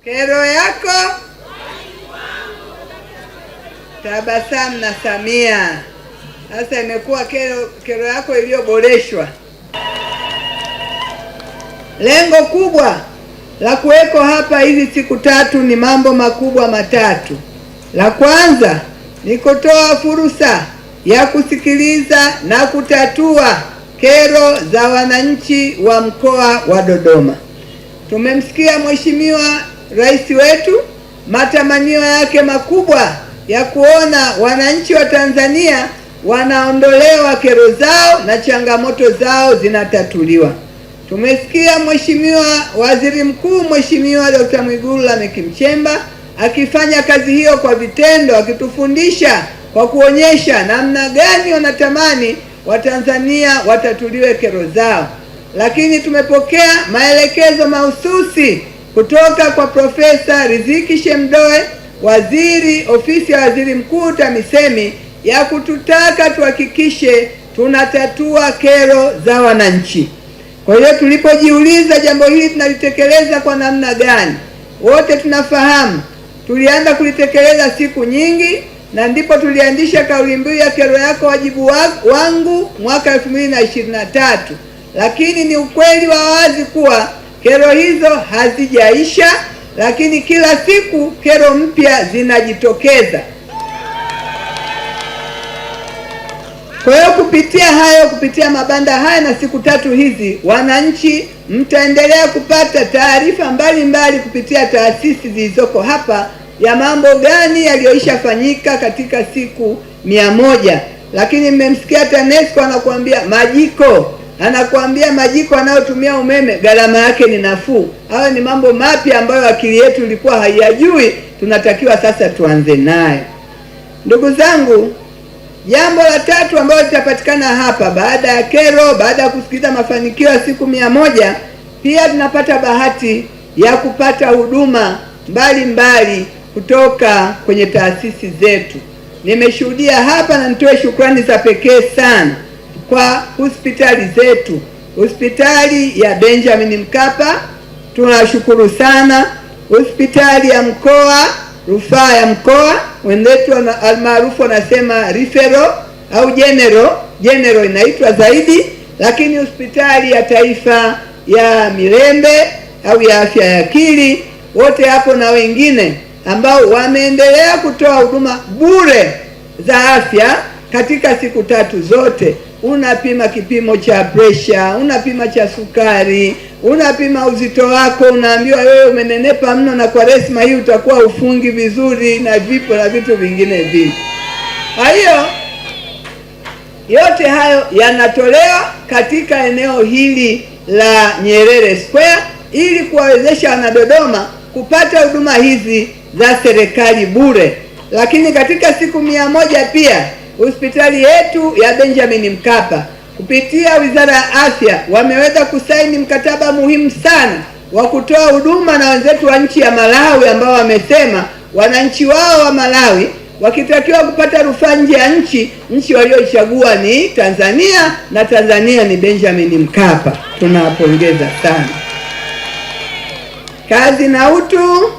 Kero yako Tabasamu na Samia. Sasa imekuwa kero yako iliyoboreshwa. Lengo kubwa la kuweko hapa hizi siku tatu ni mambo makubwa matatu. La kwanza ni kutoa fursa ya kusikiliza na kutatua kero za wananchi wa mkoa wa Dodoma. Tumemsikia Mheshimiwa Rais wetu matamanio yake makubwa ya kuona wananchi wa Tanzania wanaondolewa kero zao na changamoto zao zinatatuliwa. Tumesikia Mheshimiwa Waziri Mkuu Mheshimiwa Dr. Mwigulu Lameck Nchemba akifanya kazi hiyo kwa vitendo, akitufundisha kwa kuonyesha namna gani wanatamani Watanzania watatuliwe kero zao. Lakini tumepokea maelekezo mahususi kutoka kwa Profesa Riziki Shemdoe, Waziri Ofisi ya Waziri Mkuu TAMISEMI, ya kututaka tuhakikishe tunatatua kero za wananchi. Kwa hiyo tulipojiuliza jambo hili tunalitekeleza kwa namna gani, wote tunafahamu tulianza kulitekeleza siku nyingi, na ndipo tuliandisha kauli mbiu ya kero yako wajibu wangu mwaka 2023. Lakini ni ukweli wa wazi kuwa kero hizo hazijaisha, lakini kila siku kero mpya zinajitokeza. Kwa hiyo kupitia mabanda haya na siku tatu hizi, wananchi mtaendelea kupata taarifa mbalimbali kupitia taasisi zilizoko hapa ya mambo gani yaliyoisha fanyika katika siku 100. Lakini mmemsikia TANESCO anakuambia majiko anayotumia umeme gharama yake ni nafuu. Hayo ni mambo mapya ambayo akili yetu ilikuwa haiyajui, tunatakiwa sasa tuanze nayo. Ndugu zangu, jambo la tatu ambalo litapatikana hapa baada ya kero, baada ya kusikiliza mafanikio ya siku 100, pia tunapata bahati ya kupata huduma mbalimbali kutoka kwenye taasisi zetu. Nimeshuhudia hapa na nitoe shukrani za pekee sana kwa hospitali zetu. Hospitali ya Benjamin Mkapa tunashukuru sana. Hospitali ya mkoa, rufaa ya mkoa, wenzetu almaarufu wanasema referral au general inaitwa zaidi. Lakini hospitali ya taifa ya Mirembe au ya afya ya akili, wote hapo na wengine ambao wameendelea kutoa huduma bure za afya katika siku tatu zote. Unapima kipimo cha presha, unapima cha sukari, unapima uzito wako, unaambiwa wewe umenenepa mno na kwa resma hii utakuwa ufungi vizuri, na vipo na vitu vingine vingi. Kwa hiyo yote hayo yanatolewa katika eneo hili la Nyerere Square ili kuwawezesha wanadodoma kupata huduma hizi za serikali bure. Lakini katika siku 100 pia hospitali yetu ya Benjamin Mkapa kupitia Wizara ya Afya wameweza kusaini mkataba muhimu sana wa kutoa huduma na wenzetu wa nchi ya Malawi, ambao wamesema wananchi wao wa Malawi wakitakiwa kupata rufaa nje ya nchi walioichagua ni Tanzania, na Tanzania ni Benjamin Mkapa. Tunawapongeza sana. Kazi na utu.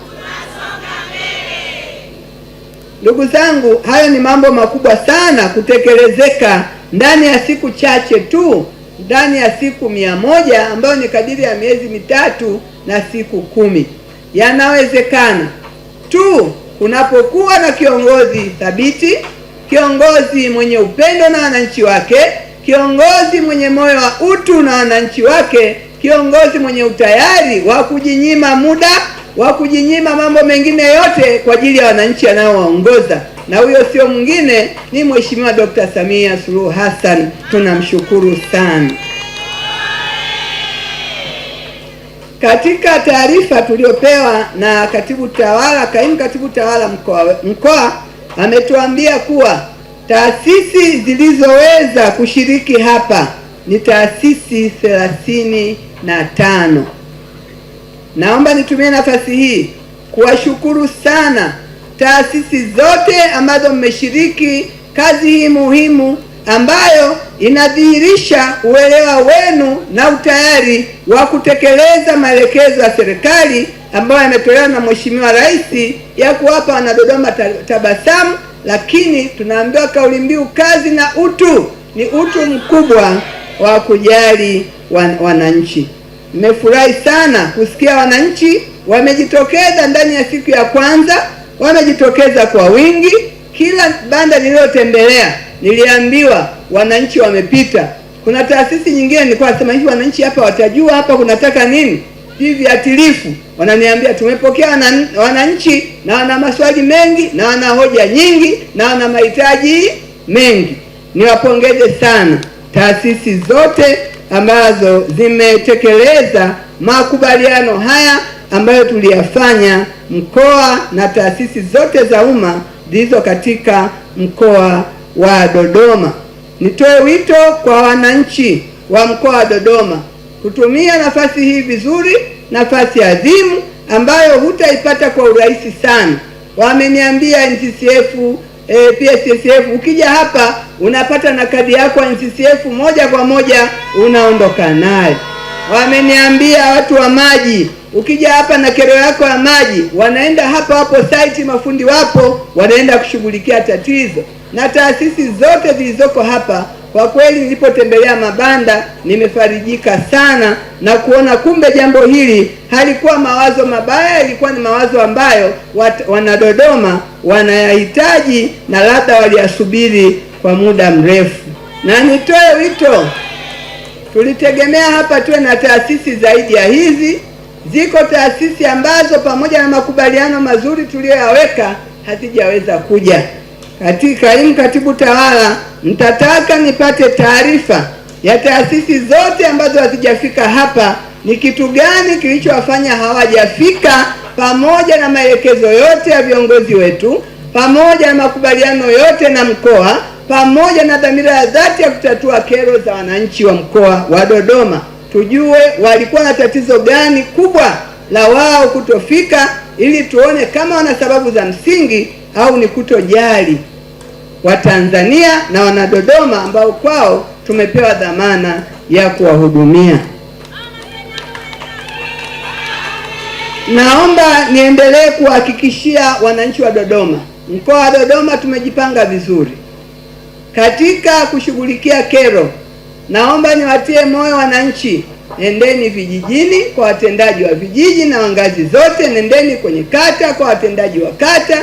Ndugu zangu, hayo ni mambo makubwa sana kutekelezeka ndani ya siku chache tu, ndani ya siku 100 ambayo ni kadiri ya miezi 3 na siku 10. Yanawezekana tu kunapokuwa na kiongozi thabiti, kiongozi mwenye upendo na wananchi wake, kiongozi mwenye moyo wa utu na wananchi wake, kiongozi mwenye utayari wa kujinyima muda, wa kujinyima mambo mengine yote kwa ajili ya wananchi anaowaongoza. Na huyo sio mwingine, ni Mheshimiwa Dr. Samia Suluhu Hassan. Tunamshukuru sana. Katika taarifa tuliopewa na kaimu katibu tawala mkoa ametuambia kuwa taasisi zilizoweza kushiriki hapa ni taasisi 35. Naomba nitumie nafasi hii kuwashukuru sana taasisi zote ambazo mmeshiriki kazi hii muhimu ambayo inadhihirisha uelewa wenu na utayari wa kutekeleza maelekezo ya serikali ambayo yametolewa na Mheshimiwa Rais ya kuwapa Wanadodoma tabasamu, lakini tunaambiwa kauli mbiu kazi na utu, ni utu mkubwa wa kujali wananchi. Nimefurahi sana kusikia wananchi wamejitokeza ndani ya siku ya kwanza, wamejitokeza kwa wingi. Kila banda nililotembelea niliambiwa wananchi wamepita. Kuna taasisi nyingine nilikuwa nasema hivi, wananchi hapa watajua hapa kunataka nini, hivi viatilifu. Wananiambia tumepokea wananchi na wana maswali mengi na wana hoja nyingi na wana mahitaji mengi. Niwapongeze sana taasisi zote ambazo zimetekeleza makubaliano haya ambayo tuliyafanya mkoa na taasisi zote za umma zilizo katika mkoa wa Dodoma. Nitoe wito kwa wananchi wa mkoa wa Dodoma kutumia nafasi hii vizuri, nafasi adhimu ambayo hutaipata kwa urahisi sana. Wameniambia NCCF, PSSF, ukija hapa unapata na kadi yako ya NCCF moja kwa moja unaondoka nayo. Wameniambia watu wa maji, ukija hapa na kero yako ya maji, wanaenda hapa hapo site, mafundi wapo, wanaenda kushughulikia tatizo. Na taasisi zote zilizoko hapa, kwa kweli nilipotembelea mabanda nimefarijika sana na kuona kumbe jambo hili halikuwa mawazo mabaya, ilikuwa ni mawazo ambayo Wanadodoma wanayahitaji na labda waliyasubiri kwa muda mrefu. Na nitoe wito, tulitegemea hapa tuwe na taasisi zaidi ya hizi. Ziko taasisi ambazo pamoja na makubaliano mazuri tuliyoyaweka hazijaweza kuja. Kaimu Katibu Tawala, mtataka nipate taarifa ya taasisi zote ambazo hazijafika hapa, ni kitu gani kilichowafanya hawajafika, pamoja na maelekezo yote ya viongozi wetu, pamoja na makubaliano yote na mkoa, pamoja na dhamira ya dhati ya kutatua kero za wananchi wa mkoa wa Dodoma. Tujue walikuwa na tatizo gani kubwa la wao kutofika, ili tuone kama wana sababu za msingi au ni kutojali Watanzania na Wanadodoma ambao kwao tumepewa dhamana ya kuwahudumia. Naomba niendelee kuhakikishia wananchi wa Dodoma, mkoa wa Dodoma tumejipanga vizuri katika kushughulikia kero. Naomba niwatie moyo wananchi, nendeni vijijini kwa watendaji wa vijiji na ngazi zote, nendeni kwenye kata kwa watendaji wa kata,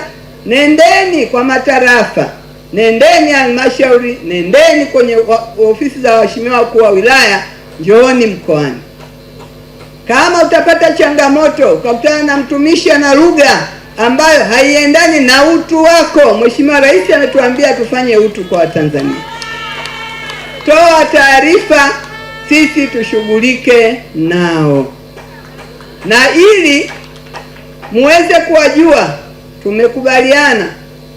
nendeni kwa matarafa, nendeni halmashauri, nendeni kwenye ofisi za waheshimiwa wakuu wa wilaya, njooni mkoani. Kama utapata changamoto ukakutana na mtumishi ana lugha ambayo haiendani na utu wako, Mheshimiwa Rais ametuambia tufanye utu kwa Watanzania, toa taarifa, sisi tushughulike nao. Na ili muweze kuwajua, tumekubaliana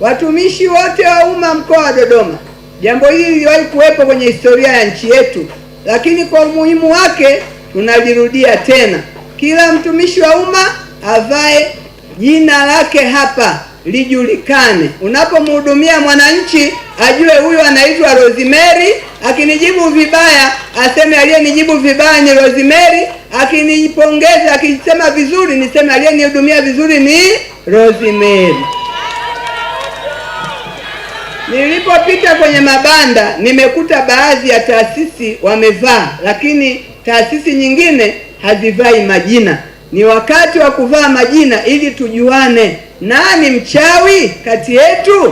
watumishi wote wa umma mkoa wa Dodoma. Jambo hili liliwahi kuwepo kwenye historia ya nchi yetu, lakini kwa umuhimu wake tunalirudia tena. Kila mtumishi wa umma avae jina lake hapa lijulikane. Unapomhudumia mwananchi ajue huyu anaitwa Rosemary. Akinijibu vibaya aseme aliyenijibu vibaya ni Rosemary. Akinipongeza, akisema vizuri niseme aliyenihudumia vizuri ni Rosemary. Nilipopita kwenye mabanda nimekuta baadhi ya taasisi wamevaa, lakini taasisi nyingine hazivai majina. Ni wakati wa kuvaa majina ili tujuane nani mchawi kati yetu.